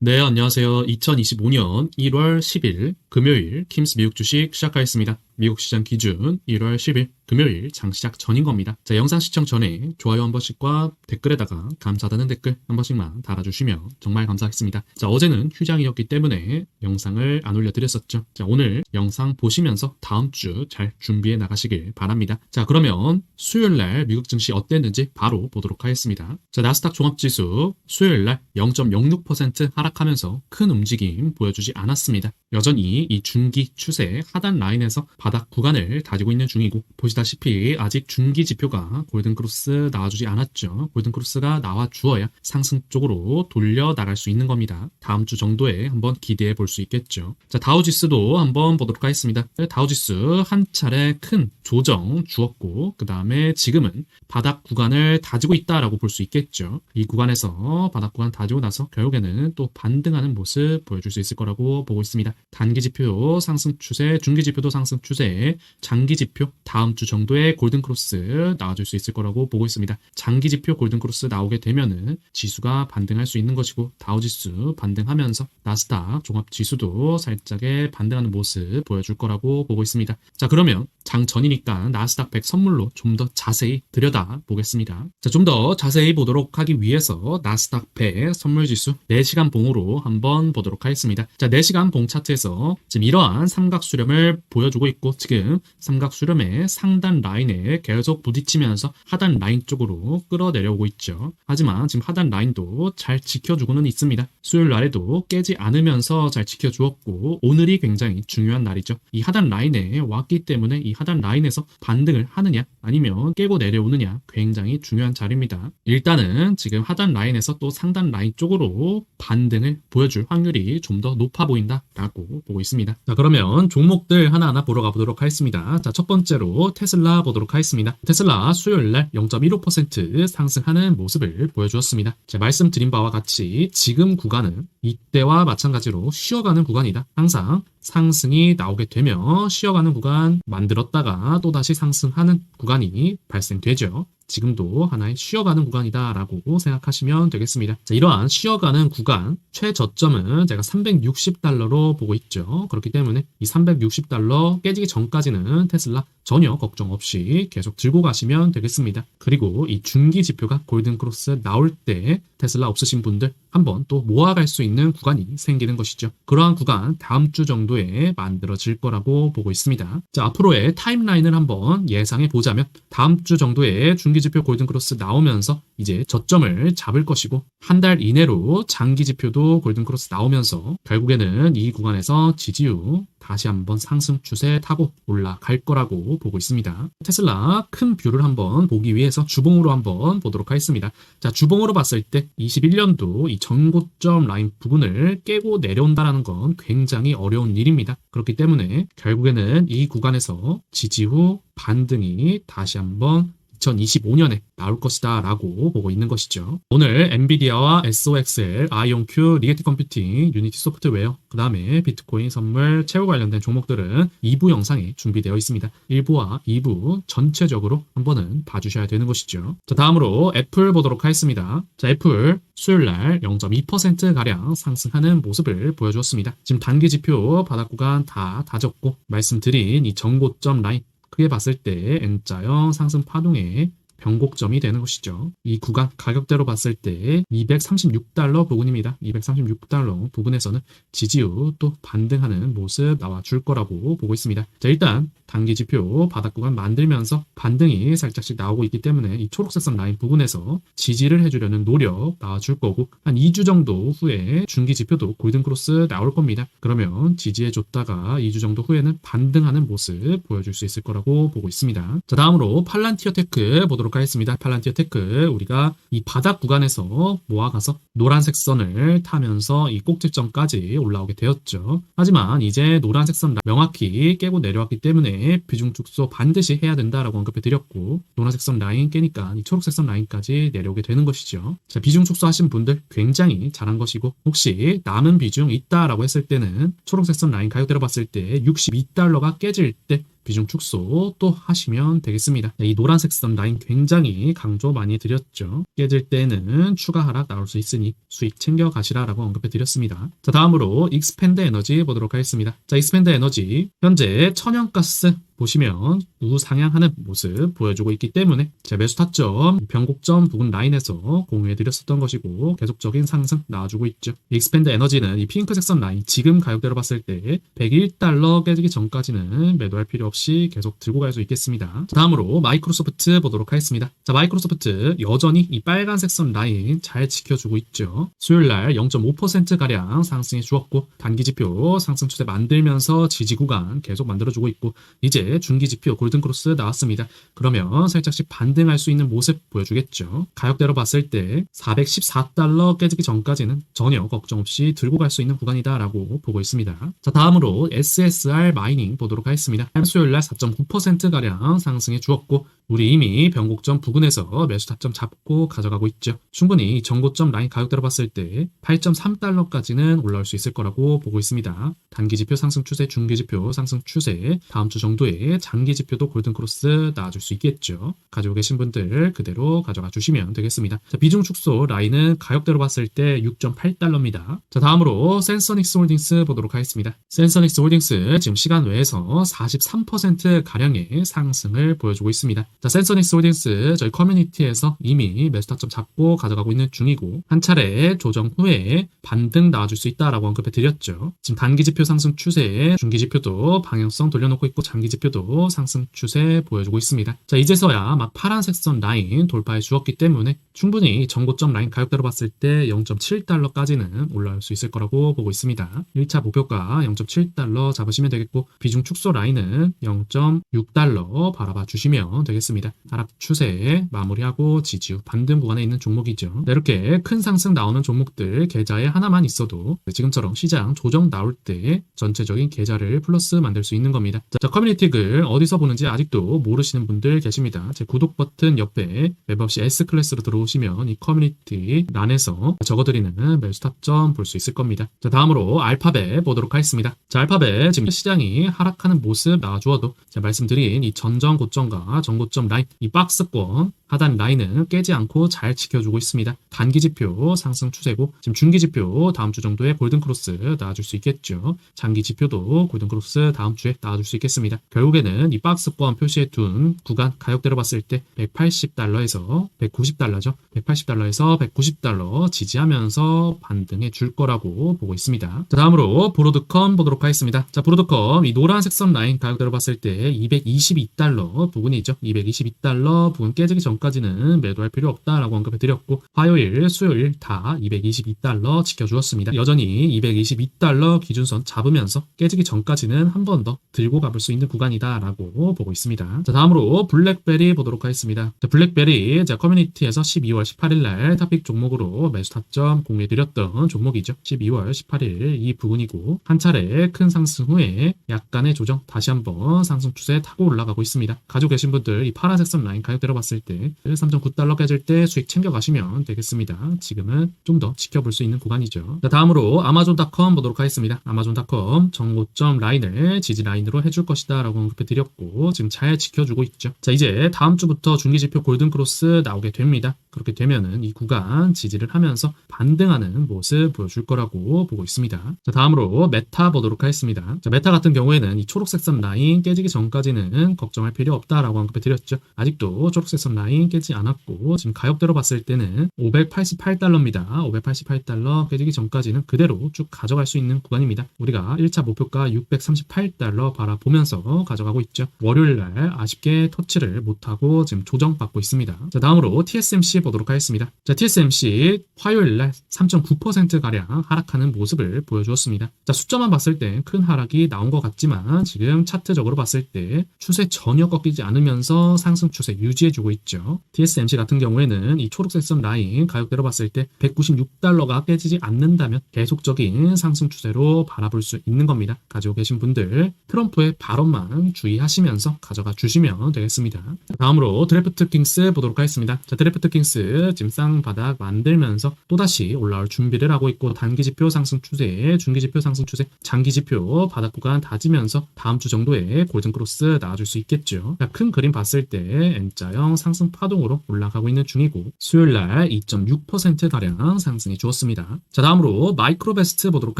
네, 안녕하세요. 2025년 1월 10일 금요일 킴스 미국 주식 시작하겠습니다. 미국 시장 기준 1월 10일 금요일 장 시작 전인 겁니다. 자, 영상 시청 전에 좋아요 한 번씩과 댓글에다가 감사하다는 댓글 한 번씩만 달아주시면 정말 감사하겠습니다. 자, 어제는 휴장이었기 때문에 영상을 안 올려드렸었죠. 자, 오늘 영상 보시면서 다음 주 잘 준비해 나가시길 바랍니다. 자, 그러면 수요일날 미국 증시 어땠는지 바로 보도록 하겠습니다. 자, 나스닥 종합지수 수요일날 0.06% 하락하면서 큰 움직임 보여주지 않았습니다. 여전히 이 중기 추세 하단 라인에서 바닥 구간을 다지고 있는 중이고, 보시다시피 아직 중기 지표가 골든크로스 나와주지 않았죠. 골든크로스가 나와주어야 상승 쪽으로 돌려 나갈 수 있는 겁니다. 다음 주 정도에 한번 기대해 볼 수 있겠죠. 자, 다우지수도 한번 보도록 하겠습니다. 다우지수 한 차례 큰 조정 주었고, 그 다음에 지금은 바닥 구간을 다지고 있다라고 볼 수 있겠죠. 이 구간에서 바닥 구간 다지고 나서 결국에는 또 반등하는 모습 보여줄 수 있을 거라고 보고 있습니다. 단기 지표 상승 추세, 중기 지표도 상승 추세, 장기 지표 다음 주 정도의 골든크로스 나와줄 수 있을 거라고 보고 있습니다. 장기 지표 골든크로스 나오게 되면은 지수가 반등할 수 있는 것이고, 다우지수 반등하면서 나스닥 종합지수도 살짝의 반등하는 모습 보여줄 거라고 보고 있습니다. 자, 그러면 장 전이니까 나스닥 100 선물로 좀 더 자세히 들여다 보겠습니다. 자, 좀 더 자세히 보도록 하기 위해서 나스닥 100 선물지수 4시간 봉으로 한번 보도록 하겠습니다. 자, 4시간 봉 차트에서 지금 이러한 삼각 수렴을 보여주고 있고, 지금 삼각 수렴의 상단 라인에 계속 부딪히면서 하단 라인 쪽으로 끌어내려오고 있죠. 하지만 지금 하단 라인도 잘 지켜주고는 있습니다. 수요일 날에도 깨지 않으면서 잘 지켜주었고, 오늘이 굉장히 중요한 날이죠. 이 하단 라인에 왔기 때문에 이 하단 라인에서 반등을 하느냐 아니면 깨고 내려오느냐 굉장히 중요한 자리입니다. 일단은 지금 하단 라인에서 또 상단 라인 쪽으로 반등을 보여줄 확률이 좀 더 높아 보인다라고 보고 있습니다. 자, 그러면 종목들 하나하나 보러 가보도록 하겠습니다. 자, 첫 번째로 테슬라 보도록 하겠습니다. 테슬라 수요일날 0.15% 상승하는 모습을 보여주었습니다. 제가 말씀드린 바와 같이 지금 구간은 이때와 마찬가지로 쉬어가는 구간이다. 항상 상승이 나오게 되면 쉬어가는 구간 만들었다가 또다시 상승하는 구간이 발생되죠. 지금도 하나의 쉬어가는 구간이다라고 생각하시면 되겠습니다. 자, 이러한 쉬어가는 구간 최저점은 제가 360달러로 보고 있죠. 그렇기 때문에 이 360달러 깨지기 전까지는 테슬라 전혀 걱정 없이 계속 들고 가시면 되겠습니다. 그리고 이 중기 지표가 골든크로스 나올 때 테슬라 없으신 분들 한번 또 모아갈 수 있는 구간이 생기는 것이죠. 그러한 구간 다음 주 정도에 만들어질 거라고 보고 있습니다. 자, 앞으로의 타임라인을 한번 예상해 보자면 다음 주 정도에 중기지표 골든크로스 나오면서 이제 저점을 잡을 것이고, 한 달 이내로 장기지표도 골든크로스 나오면서 결국에는 이 구간에서 지지율 다시 한번 상승 추세 타고 올라갈 거라고 보고 있습니다. 테슬라 큰 뷰를 한번 보기 위해서 주봉으로 한번 보도록 하겠습니다. 자, 주봉으로 봤을 때 21년도 이 전고점 라인 부분을 깨고 내려온다는 건 굉장히 어려운 일입니다. 그렇기 때문에 결국에는 이 구간에서 지지 후 반등이 다시 한번 2025년에 나올 것이다 라고 보고 있는 것이죠. 오늘 엔비디아와 SOXL, 아이온큐, 리게티 컴퓨팅, 유니티 소프트웨어, 그 다음에 비트코인 선물, 채굴 관련된 종목들은 2부 영상에 준비되어 있습니다. 1부와 2부 전체적으로 한번은 봐주셔야 되는 것이죠. 자, 다음으로 애플 보도록 하겠습니다. 자, 애플 수요일날 0.2%가량 상승하는 모습을 보여주었습니다. 지금 단기 지표 바닥 구간 다 다졌고, 말씀드린 이 전고점 라인 크게 봤을 때 N자형 상승 파동의 변곡점이 되는 것이죠. 이 구간 가격대로 봤을 때 236달러 부근입니다. 236달러 부근에서는 지지율 또 반등하는 모습 나와줄 거라고 보고 있습니다. 자, 일단 단기 지표 바닥 구간 만들면서 반등이 살짝씩 나오고 있기 때문에 이 초록색 선 라인 부분에서 지지를 해주려는 노력 나와줄 거고, 한 2주 정도 후에 중기 지표도 골든크로스 나올 겁니다. 그러면 지지해줬다가 2주 정도 후에는 반등하는 모습 보여줄 수 있을 거라고 보고 있습니다. 자, 다음으로 팔란티어 테크 보도록 하겠습니다. 팔란티어 테크 우리가 이 바닥 구간에서 모아가서 노란색 선을 타면서 이 꼭지점까지 올라오게 되었죠. 하지만 이제 노란색 선 명확히 깨고 내려왔기 때문에 비중 축소 반드시 해야 된다라고 언급해 드렸고, 노란색 선 라인 깨니까 이 초록색 선 라인까지 내려오게 되는 것이죠. 자, 비중 축소 하신 분들 굉장히 잘한 것이고, 혹시 남은 비중 있다라고 했을 때는 초록색 선 라인 가격대로 봤을 때 62달러가 깨질 때 비중 축소 또 하시면 되겠습니다. 이 노란색 선 라인 굉장히 강조 많이 드렸죠. 깨질 때는 추가 하락 나올 수 있으니 수익 챙겨 가시라라고 언급해 드렸습니다. 자, 다음으로 익스펜드 에너지 보도록 하겠습니다. 자, 익스펜드 에너지 현재 천연가스 보시면 우상향하는 모습 보여주고 있기 때문에 제 매수 타점 변곡점 부근 라인에서 공유해드렸었던 것이고 계속적인 상승 나와주고 있죠. 익스펜드 에너지는 이 핑크색 선 라인 지금 가격대로 봤을 때 101달러 깨지기 전까지는 매도할 필요 없이 계속 들고 갈 수 있겠습니다. 다음으로 마이크로소프트 보도록 하겠습니다. 자, 마이크로소프트 여전히 이 빨간색 선 라인 잘 지켜주고 있죠. 수요일날 0.5%가량 상승해 주었고 단기지표 상승 추세 만들면서 지지 구간 계속 만들어주고 있고 이제 중기지표 골든크로스 나왔습니다. 그러면 살짝씩 반등할 수 있는 모습 보여주겠죠. 가격대로 봤을 때 414달러 깨지기 전까지는 전혀 걱정 없이 들고 갈 수 있는 구간이다라고 보고 있습니다. 자, 다음으로 SSR 마이닝 보도록 하겠습니다. 수요일날 4.9%가량 상승해 주었고 우리 이미 변곡점 부근에서 매수 타점 잡고 가져가고 있죠. 충분히 전고점 라인 가격대로 봤을 때 8.3달러까지는 올라올 수 있을 거라고 보고 있습니다. 단기지표 상승 추세, 중기지표 상승 추세, 다음 주 정도에 장기지표도 골든크로스 나와줄 수 있겠죠. 가지고 계신 분들 그대로 가져가 주시면 되겠습니다. 자, 비중 축소 라인은 가격대로 봤을 때 6.8달러입니다. 자, 다음으로 센서닉스 홀딩스 보도록 하겠습니다. 센서닉스 홀딩스 지금 시간 외에서 43%가량의 상승을 보여주고 있습니다. 자, 센서닉스 홀딩스 저희 커뮤니티에서 이미 매수 타점 잡고 가져가고 있는 중이고 한 차례 조정 후에 반등 나와줄 수 있다라고 언급해 드렸죠. 지금 단기지표 상승 추세, 중기지표도 방향성 돌려놓고 있고 장기지표도 상승 추세 보여주고 있습니다. 자, 이제서야 막 파란색 선 라인 돌파해 주었기 때문에 충분히 전고점 라인 가격대로 봤을 때 0.7달러까지는 올라올 수 있을 거라고 보고 있습니다. 1차 목표가 0.7달러 잡으시면 되겠고 비중 축소 라인은 0.6달러 바라봐 주시면 되겠습니다. 하락 추세 마무리하고 지지 후 반등 구간에 있는 종목이죠. 이렇게 큰 상승 나오는 종목들 계좌에 하나만 있어도 지금처럼 시장 조정 나올 때 전체적인 계좌를 플러스 만들 수 있는 겁니다. 자, 커뮤니티 글 어디서 보는지 아직도 모르시는 분들 계십니다. 제 구독 버튼 옆에 웹없이 S클래스로 들어오시면 이 커뮤니티 란에서 적어드리는 매수 타점 볼 수 있을 겁니다. 자, 다음으로 알파벳 보도록 하겠습니다. 자, 알파벳 지금 시장이 하락하는 모습 나와주어도 제가 말씀드린 이 전전 고점과 전고점 라인, 이 박스권 하단 라인은 깨지 않고 잘 지켜주고 있습니다. 단기지표 상승 추세고 지금 중기지표 다음 주 정도에 골든크로스 나와줄 수 있겠죠. 장기지표도 골든크로스 다음 주에 나와줄 수 있겠습니다. 결국에는 이 박스권 표시해 둔 구간 가격대로 봤을 때 180달러에서 190달러죠. 180달러에서 190달러 지지하면서 반등해 줄 거라고 보고 있습니다. 자, 다음으로 브로드컴 보도록 하겠습니다. 자, 브로드컴 이 노란색 선 라인 가격대로 봤을 때 222달러 부근이죠. 222달러 부근 깨지기 전까지는 매도할 필요 없다라고 언급해 드렸고 화요일, 수요일 다 222달러 지켜주었습니다. 여전히 222달러 기준선 잡으면서 깨지기 전까지는 한 번 더 들고 가볼 수 있는 구간이다라고 보고 있습니다. 자, 다음으로 블랙베리 보도록 하겠습니다. 자, 블랙베리 자, 커뮤니티에서 12월 18일 날 토픽 종목으로 매수 타점 공유해 드렸던 종목이죠. 12월 18일 이 부분이고 한 차례 큰 상승 후에 약간의 조정 다시 한번 상승 추세 타고 올라가고 있습니다. 가지고 계신 분들 이 파란색 선 라인 가격대로 봤을 때 3.9달러 깨질 때 수익 챙겨 가시면 되겠습니다. 지금은 좀 더 지켜볼 수 있는 구간이죠. 자, 다음으로 아마존닷컴 보도록 하겠습니다. 아마존닷컴 정고점 라인을 지지 라인으로 해줄 것이다 라고 언급해 드렸고 지금 잘 지켜주고 있죠. 자, 이제 다음 주부터 중기지표 골든크로스 나오게 됩니다. 그렇게 되면은 이 구간 지지를 하면서 반등하는 모습 보여줄 거라고 보고 있습니다. 자, 다음으로 메타 보도록 하겠습니다. 자, 메타 같은 경우에는 이 초록색 선 라인 깨지기 전까지는 걱정할 필요 없다라고 언급해 드렸죠. 아직도 초록색 선 라인 깨지 않았고 지금 가격대로 봤을 때는 588달러입니다. 588달러 깨지기 전까지는 그대로 쭉 가져갈 수 있는 구간입니다. 우리가 1차 목표가 638달러 바라보면서 가져가고 있죠. 월요일날 아쉽게 터치를 못하고 지금 조정받고 있습니다. 자, 다음으로 TSMC 보도록 하겠습니다. 자, TSMC 화요일날 3.9%가량 하락하는 모습을 보여주었습니다. 자, 숫자만 봤을 때 큰 하락이 나온 것 같지만 지금 차트적으로 봤을 때 추세 전혀 꺾이지 않으면서 상승 추세 유지해주고 있죠. TSMC 같은 경우에는 이 초록색 선 라인 가격대로 봤을 때 196달러가 깨지지 않는다면 계속적인 상승 추세로 바라볼 수 있는 겁니다. 가지고 계신 분들 트럼프의 발언만 주의하시면서 가져가 주시면 되겠습니다. 다음으로 드래프트 킹스 보도록 하겠습니다. 자, 드래프트 킹스 바이낸스 지금 쌍바닥 만들면서 또다시 올라올 준비를 하고 있고, 단기지표 상승 추세, 중기지표 상승 추세, 장기지표 바닥 구간 다지면서 다음 주 정도에 골든크로스 나와줄 수 있겠죠. 자, 큰 그림 봤을 때 N자형 상승 파동으로 올라가고 있는 중이고, 수요일날 2.6%가량 상승이 주었습니다. 자, 다음으로 마이크로베스트 보도록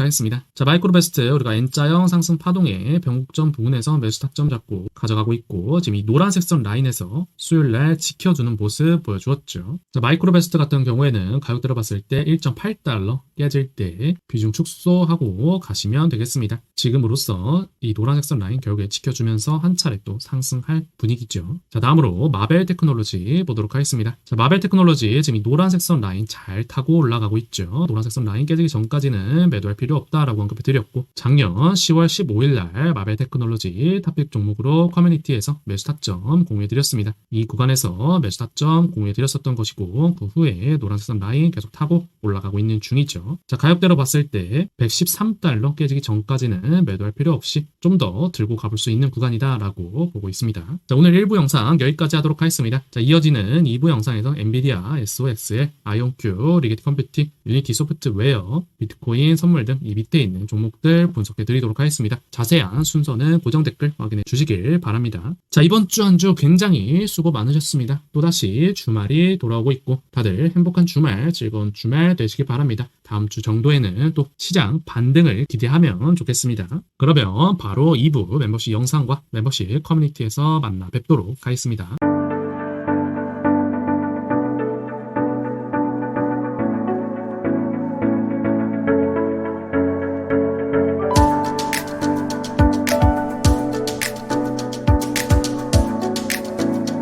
하겠습니다. 자, 마이크로베스트 우리가 N자형 상승 파동의 변곡점 부근에서 매수 타점 잡고 가져가고 있고, 지금 이 노란색 선 라인에서 수요일날 지켜주는 모습 보여주었죠. 자, 마이크로베스트 같은 경우에는 가격대로 봤을 때 1.8달러 깨질 때 비중 축소하고 가시면 되겠습니다. 지금으로서 이 노란색 선 라인 결국에 지켜주면서 한 차례 또 상승할 분위기죠. 자, 다음으로 마벨 테크놀로지 보도록 하겠습니다. 자, 마벨 테크놀로지 지금 이 노란색 선 라인 잘 타고 올라가고 있죠. 노란색 선 라인 깨지기 전까지는 매도할 필요 없다라고 언급해 드렸고, 작년 10월 15일 날 마벨 테크놀로지 탑픽 종목으로 커뮤니티에서 매수 타점 공유해 드렸습니다. 이 구간에서 매수 타점 공유해 드렸었던 것이고, 그 후에 노란색 선 라인 계속 타고 올라가고 있는 중이죠. 자, 가격대로 봤을 때 113달러 깨지기 전까지는 매도할 필요 없이 좀 더 들고 가볼 수 있는 구간이다라고 보고 있습니다. 자, 오늘 1부 영상 여기까지 하도록 하겠습니다. 자, 이어지는 2부 영상에서 엔비디아, SOXL, 아이온큐, 리게티 컴퓨팅, 유니티 소프트웨어, 비트코인 선물 등 이 밑에 있는 종목들 분석해 드리도록 하겠습니다. 자세한 순서는 고정 댓글 확인해 주시길 바랍니다. 자, 이번 주 한 주 굉장히 수고 많으셨습니다. 또다시 주말이 돌아오고 있고, 다들 행복한 주말, 즐거운 주말 되시길 바랍니다. 다음 주 정도에는 또 시장 반등을 기대하면 좋겠습니다. 그러면 바로 2부 멤버십 영상과 멤버십 커뮤니티에서 만나 뵙도록 하겠습니다.